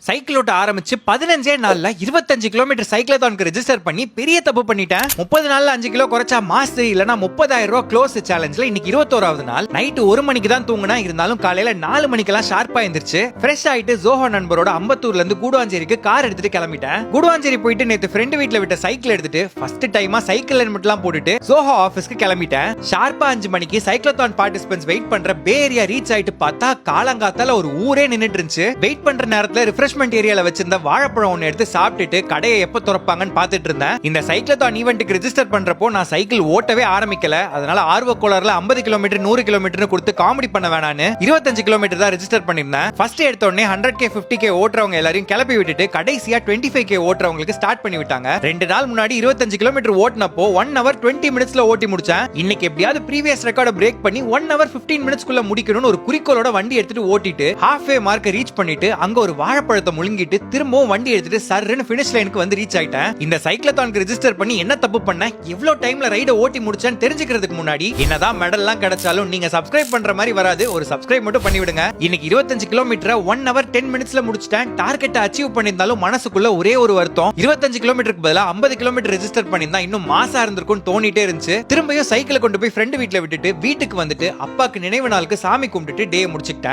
Cycle ஓட்ட ஆரம்பிச்சு 15 நாள்ல 25 கிலோமீட்டர் சைக்கிளத்தானுக்கு ரெஜிஸ்டர் பண்ணி பெரிய தப்பு பண்ணிட்டேன். 30 நாள்ல 5 கிலோ குறைச்சா மாசு இல்லனா 30,000 ரூபாய் க்ளோஸ் சேலஞ்ச்ல இன்னைக்கு 21வது நாள். நைட் 1 மணிக்கு தான் தூங்குனா, இருந்தாலும் காலையில 4 மணிக்கெல்லாம் ஷார்ப்பா எந்திரிச்சு ஃப்ரெஷ் ஆயிட்டு ஜோஹோ நண்பரோட அம்பத்தூர்ல இருந்து கூடுவாஞ்சேரிக்கு கார் எடுத்துட்டு கிளம்பிட்டேன். கூடுவாஞ்சேரி போயிட்டு நேத்து ஃப்ரெண்ட் வீட்ல விட்ட சைக்கிள் எடுத்துட்டு ஃபர்ஸ்ட் டைமா சைக்கிள் ஹெல்மெட் எல்லாம் போட்டுட்டு ஜோஹோ ஆபீஸ்க்கு கிளம்பிட்டேன். ஷார்ப்பா 5 மணிக்கு சைக்கிளத்தான் பார்ட்டிசிபென்ட்ஸ் வெயிட் பண்ற பே ஏரியா ரீச் ஆயிட்டு பார்த்தா காலங்காத்தால ஒரு ஊரே நின்னுட்டு இருந்துச்சு. வெயிட் பண்ற நேரத்துல ரிஃப்ரெஷ்மெண்ட் ஏரியால வச்சிருந்த வாழைப்பழம் ஒன்னு எடுத்து சாப்பிட்டுட்டு கடையை எப்ப திறப்பாங்கன்னு பாத்துட்டு இருந்தேன். இந்த சைக்கிளத்தான் ஈவென்ட்க்கு ரெஜிஸ்டர் பண்றப்போ நான் சைக்கிள் ஓட்டவே ஆரம்பிக்கல. அதனால ஆர்வ கோளாறுல 50 கிலோமீட்டர் 100 கிலோமீட்டர் கொடுத்து காமெடி பண்ண வேணான்னு 25 கிலோமீட்டர் தான் ரெஜிஸ்டர் பண்ணிருந்தேன். ஃபர்ஸ்ட் எடுத்த உடனே 100K 50K ஓட்டுறவங்க எல்லாரையும் கிளப்பி விட்டுட்டு கடைசியா 25K ஓட்டுறவங்களுக்கு ஸ்டார்ட் பண்ணி விட்டாங்க. 2 நாள் முன்னாடி 25 கிலோமீட்டர் ஓட்டினப்போ 1 hour 20 minutesல ஓட்டி முடிச்சேன். இன்னைக்கு எப்படியாவது ப்ரீவியஸ் ரெக்கார்ட பிரேக் பண்ணி 1 hour 15 minutes குள்ள முடிக்கணும்னு ஒரு குறிக்கோளோட வண்டி எடுத்துட்டு ஓட்டிட்டு halfway மார்க்க ரீச் பண்ணிட்டு அங்க ஒரு வாழைப்பழத்தை முழுங்கிட்டு திரும்பவும் வண்டி எடுத்துட்டு சர்ன்னு ஃபினிஷ் லைனுக்கு வந்து ரீச் ஆயிட்டேன். இந்த சைக்கிளத்தானுக்கு ரெஜிஸ்டர் பண்ணி என்ன தப்பு பண்ணேன், எவ்வளவு டைம்ல ரைட ஓட்டி முடிச்சேன்னு தெரிஞ்சுக்கிறதுக்கு முன்னாடி என்னதான் மெடல் எல்லாம் கிடைச்சாலும் நீங்க சப்ஸ்கிரைப் பண்ற மாதிரி வராது. ஒரு சப்ஸ்கிரைப் மட்டும் பண்ணி விடுங்க. இன்னைக்கு 25 கிலோமீட்டர் 1 hour 10 minutesல முடிச்சிட்டேன். டார்கெட் அச்சீவ் பண்ணிருந்தாலும் மனசுக்குள்ள ஒரே ஒரு வருத்தம், 25 கிலோமீட்டருக்கு பதிலா 50 கிலோமீட்டர் ரெஜிஸ்டர் பண்ணிருந்தா இன்னும் மாசா இருந்திருக்கும்னு தோணிட்டே இருந்துச்சு. திரும்பியும் சைக்கிளை கொண்டு போய் ஃப்ரெண்ட் வீட்ல விட்டுட்டு வீட்டுக்கு வந்துட்டு அப்பாக்கு நினைவு நாளுக்கு சாமி கும்பிட்டுட்டு டே முடிச்சுட்டேன்.